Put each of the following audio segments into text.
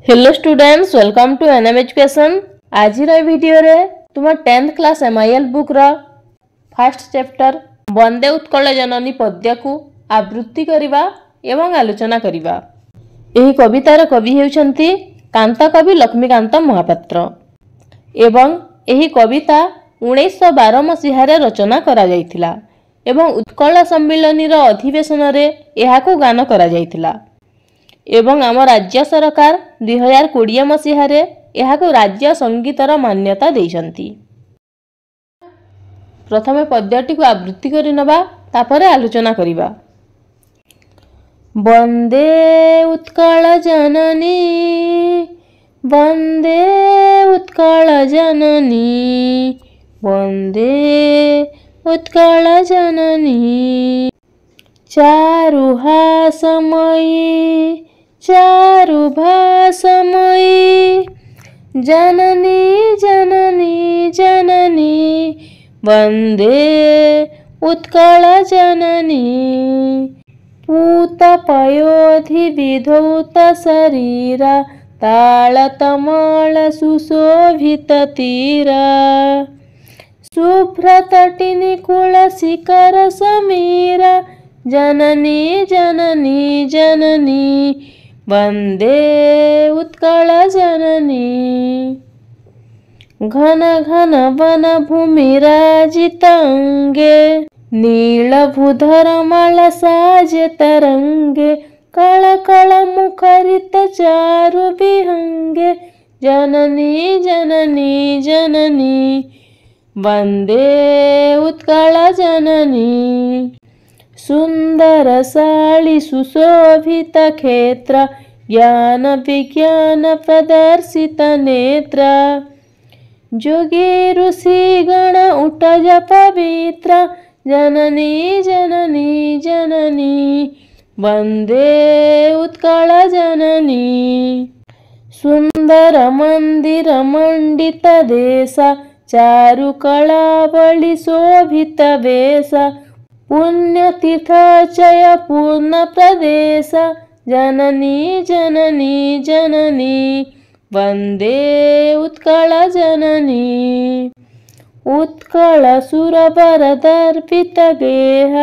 Hello students, welcome to NM education. आज video रे तुम 10th क्लास एमआईएल बुक रा फर्स्ट चैप्टर वंदे उत्कल जननी पद्य को आवृत्ति करिबा एवं आलोचना करिबा। एही कवितार कवि हेउछंती कांता कवि लक्ष्मीकांत महापात्र एवं एही कविता 1912 मसीहारे रचना करा जायथिला एवं उत्कल सम्मिलनीर अधिवेशन रे एहाकू गान करा जायथिला एवं आम राज्य सरकार 2020 मसीहारे एहाकू राज्य संगीतर मान्यता देइछंती। प्रथमे पद्यटी को आवृत्ति करि नबा तापरे आलोचना करिबा। वंदे उत्कल जननी वंदे उत्कल जननी वंदे उत्कल जननी चारुहासमयी चारुभासमयी जननी जननी जननी वंदे उत्कल जननी पूतपयोधि विधौत शरीरा तालतमाल सुशोभित तीरा शुभ्रतटिनी कुल शिखर समीरा जननी जननी जननी वंदे उत्कल जननी घन घन वन भूमिराजितांगे नीलभूधर माल साजे तरंगे कल कल मुखरित चारु विहंगे जननी जननी जननी वंदे उत्कल जननी सुंदर साली सुशोभित क्षेत्र ज्ञान विज्ञान प्रदर्शित नेत्र जोगी ऋषि गण उठज पवित्र जननी जननी जननी वंदे उत्कल जननी सुंदर मंदिर मंडित देश चारु कलावली शोभित वेश पुण्य तीर्थचय पूर्ण प्रदेश जननी जननी जननी वंदे उत्कल जननी उत्कल सुरवर दर्पित गेह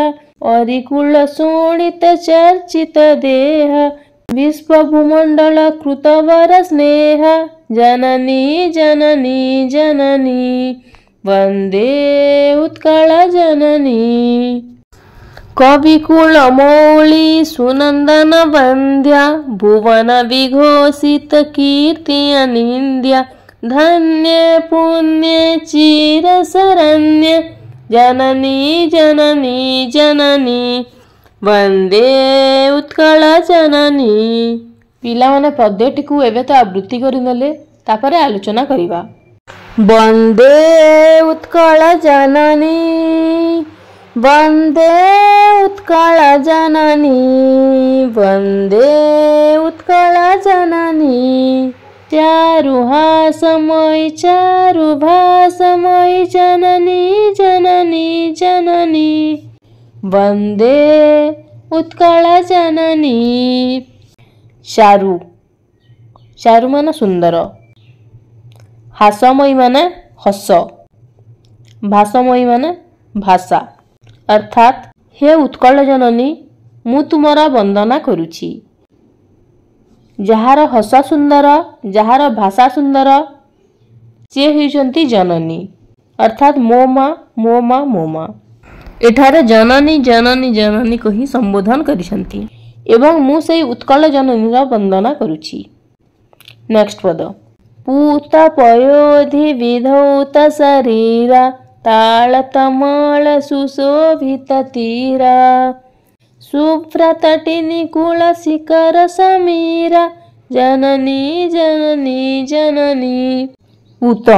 अरिकुल शोणित चर्चित देह विश्व भूमंडल कृतवर स्नेह जननी जननी जननी वंदे उत्कल जननी कविकुल मौली सुनंदन वंद्या भुवन विघोषित कीर्ति अनिंद्या धन्य पुण्य चिर शरण्य जननी जननी जननी वंदे उत्कल जननी। पिला माने पद्यटी को एबे तो आवृत्ति करिनले तापरे आलोचना करिबा। वंदे उत्कल जननी वंदे उत्कल जननी वंदे उत्कल जननी चारुहासमयी चारुभासमयी जननी जननी जननी वंदे उत्कल जननी। चारु चारु माने सुंदर, हासमयी माने हस, भाषमयी माने भाषा अर्थात हे उत्कल जननी मु तुमरा वंदना करुछि। जहार हस सुंदर जहार भाषा सुंदर से होइछंती जननी अर्थात मो माँ मो माँ मो माँ। एठारे जननी जननी जननी कही संबोधन करिसंती एवं मु सेई उत्कल जननी रा वंदना करुछि। नेक्स्ट पद पूत पयोधि विधौत शरीरा तालतमाल सुशोभित तीरा शुभ्रतटिनी कुल शिखर समीरा जननी जननी जननी। पूत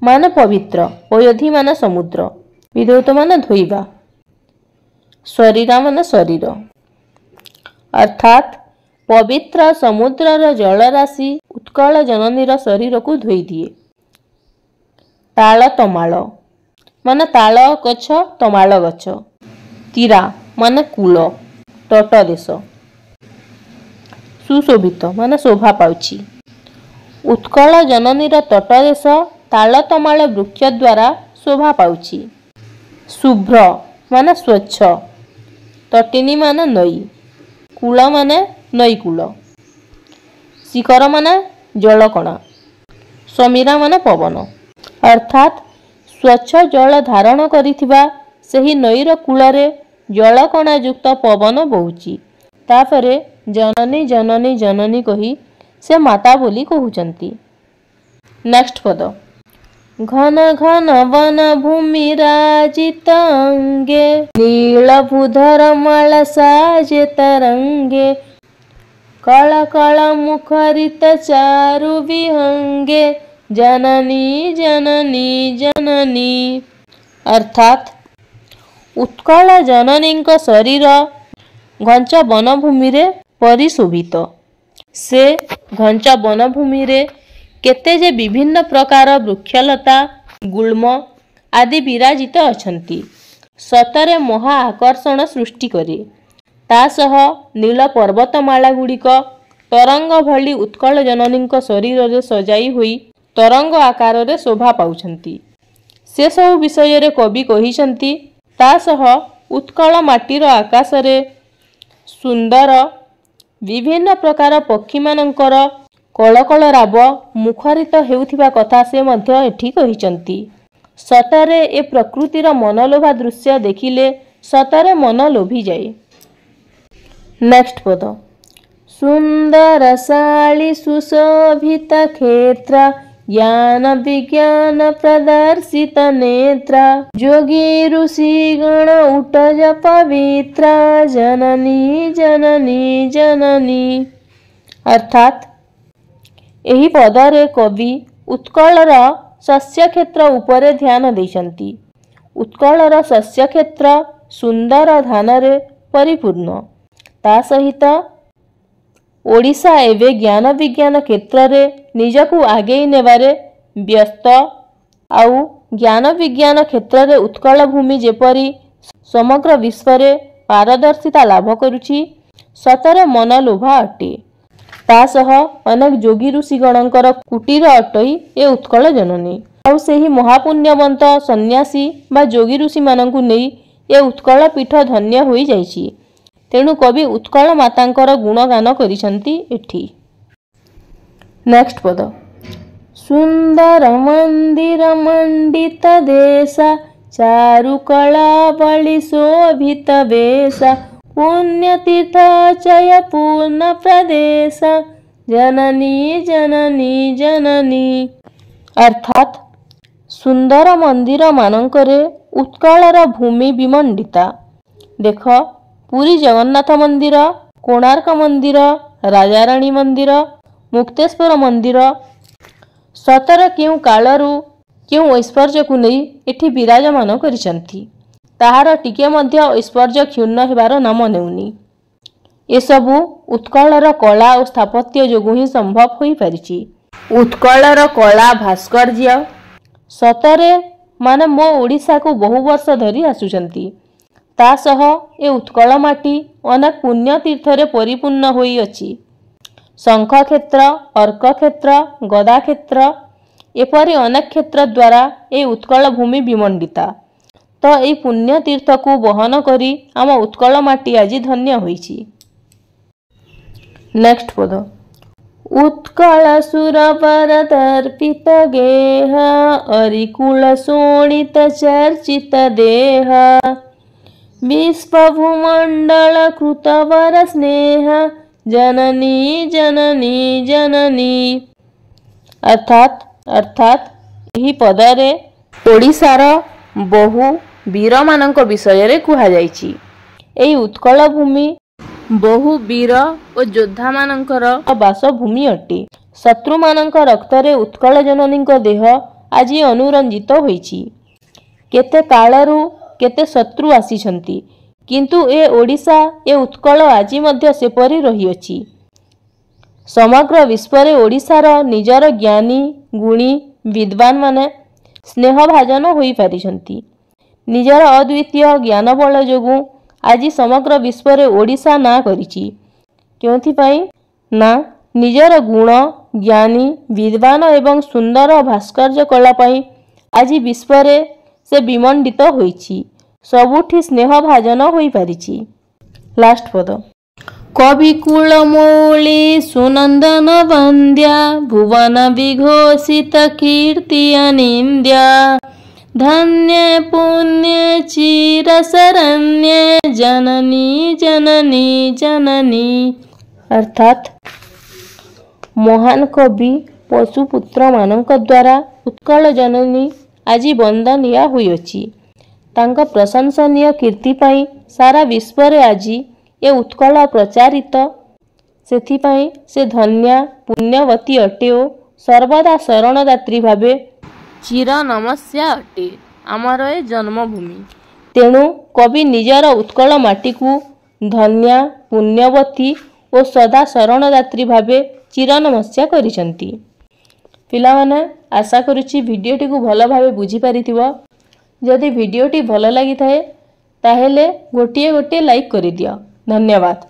माने पवित्र, पयोधि माने समुद्र, विधौत माने धोइबा, शरीरा माने शरीर अर्थात पवित्र समुद्रर जलराशि उत्कल जननीर शरीर को धोई दिए। ताल तमाल माने ताल गछ तमाल गछ, तीरा माने कूल तट देश, सुशोभित माने शोभा पाउछि। उत्कल जननीर तटदेश तालतमाल वृक्ष द्वारा शोभा पाउछि। शुभ्र माने स्वच्छ, तटिनी माने नई, कूल माने नई कूल, शिखर माने जलकणा, समीरा माने पवन। अर्थात स्वच्छ जल धारण करिथिबा सही नईर कूलरे जलकणा युक्त पवन बहुछि। तापरे जननी जननी जननी कही से माता बोली कहउचंती। नेक्स्ट पद घन घन वन भूमि राजित अंगे नीलभूधर माला साजे तरंगे कळ कळ मुखरित चारु विहंगे जननी जननी जननी। अर्थात उत्कल जननीक शरीर घंच वनभूमि रे परिशोभित। से घंच वनभूमि रे केते जे विभिन्न प्रकार वृक्षलता गुल्म आदि विराजित अछंती। सतरे महा आकर्षण सृष्टि करे। तासह नील पर्वतमाला गुड़िक तरंग भली उत्कल जननीक शरीर रे सजाई होई तरंग आकार रे शोभा पाउछंती। से सब विषय रे कवि कहिसंती। तासह उत्कल माटीर आकाश रे सुंदर विभिन्न प्रकार पक्षी मानकर कलकल राब मुखरित हेउथिबा कथा से मध्य एठी कहिचंती। सतरे ए प्रकृतिर मनलोभा दृश्य देखिले सतरे मन लोभी जाए। नेक्स्ट पद सुंदर शाली सुशोभित क्षेत्र ज्ञान विज्ञान प्रदर्शित नेत्र जोगी ऋषि गण उटज पवित्र जननी जननी जननी। अर्थात एही पदरे कवि उत्कलर शस्य क्षेत्र उपरे ध्यान देइछंती। उत्कलर शस्य क्षेत्र सुंदर धानरे परिपूर्ण। ता सहित ओडिशा एवं ज्ञान विज्ञान क्षेत्र रे निजकु आगेई नेबारे व्यस्त। आउ ज्ञान विज्ञान क्षेत्र रे उत्कल भूमि जेपरी समग्र विश्व रे पारदर्शिता लाभ करुछि सतरे मन लोभा अटे। तासह अनेक जोगी ऋषिगणकर कुटीर अटई ए उत्कल जननी। आउ सेही महापुण्यवंत सन्यासी बा जोगी ऋषि मानंकु नेई ए उत्कल पीठ धन्य होई जाइछि। तेणु कवि उत्कल मातांकर गुणगान करिसंती एठी। नेक्स्ट पद सुंदर मंदिर मंडित देश चारु कला बलि शोभित वेश पुण्यतीर्थ चय पूर्ण प्रदेश जननी जननी जननी। अर्थात सुंदर मंदिर मानकरे उत्कलर भूमि विमंडिता। देख पुरी जगन्नाथ मंदिर, कोणार्क मंदिर, राजाराणी मंदिर, मुक्तेश्वर मंदिर सतर क्यों कालरू क्यों ऐश्वर्य को नहीं एठी विराजमान करिसंती। ताहार टिके मध्य ऐश्वर्य क्षुण्ण हेबार नाम नेउनी। एसबु उत्कलर कला और स्थापत्य जोगु ही संभव होई परिछि। उत्कलर कला भास्कर्य सतरे माने मो ओडिशा को बहु वर्ष धरी आसुचंती। तासह ए उत्कल माटी अनेक पुण्य तीर्थ रे परिपूर्ण होई अछि। शंख क्षेत्र, अर्क क्षेत्र, गदा क्षेत्र एपरि अनेक क्षेत्र द्वारा ए उत्कल भूमि विमंडिता। तो ए पुण्य तीर्थ को बहन करी आम उत्कल माटी आज धन्य होईछि। नेक्स्ट पद उत्कल सुरवर दर्पित गेह अरिकुल शोणित चर्चित देह विश्वभूमंडल कृतवर स्नेह जननी जननी जननी। अर्थात यही पदरे ओडिशार बहु वीर मानक विषय रे कुहा जाइछि। एई उत्कल भूमि बहु वीर और योद्धा मानकर बासभूमि अटे। शत्रु मानक रक्त रे उत्कल जननीक देह आज अनुरंजित होइछि। केते कालरू केते शत्रु आसीछंती किंतु ए ओडिशा ए उत्कल आज मध्य सेपरि रहिअछि। समग्र विश्व रे ओडिशार निजर ज्ञानी गुणी विद्वान माने स्नेह भाजन होई पारिछंती। निजर अद्वितीय ज्ञान बल जोगु आज समग्र विश्व रे ओडिशा ना करिछि। क्योंथि पई ना निजर गुण ज्ञानी विद्वान एवं सुंदर भास्कर्य कला पाई आज विश्व रे से विमंडित होईछि। सबुठी स्नेह भाजन होई परिछि। लास्ट पद कवि कुलमौली सुनंदन वंद्या भुवन विघोषित कीर्ति अनिंद्या धन्य पुण्य चिर शरण्य जननी जननी जननी। अर्थात महान कवि पशुपुत्र मानक द्वारा उत्कल जननी आज वंदनीय होइछि। तांका प्रशंसनीय कीर्ति पाई सारा विश्व रे आज ए उत्कल प्रचारित। सेथिपाई से धन्या पुण्यवती अटे ओ सर्वदा शरणदात्री भावे चिर नमस्या अटे आमर ए जन्मभूमि। तेणु कवि निजर उत्कल माटी को धन्या पुण्यवती और सदा शरणदात्री भावे चिर नमस्या करिसंती। पिलामाने आशा करुछि भिडियोटी को भल भावे बुझी पारिथिबो। जदि भिडियोटी भल लागि थाए ताहेले गोटिए गोटिए लाइक करि दियो। धन्यवाद।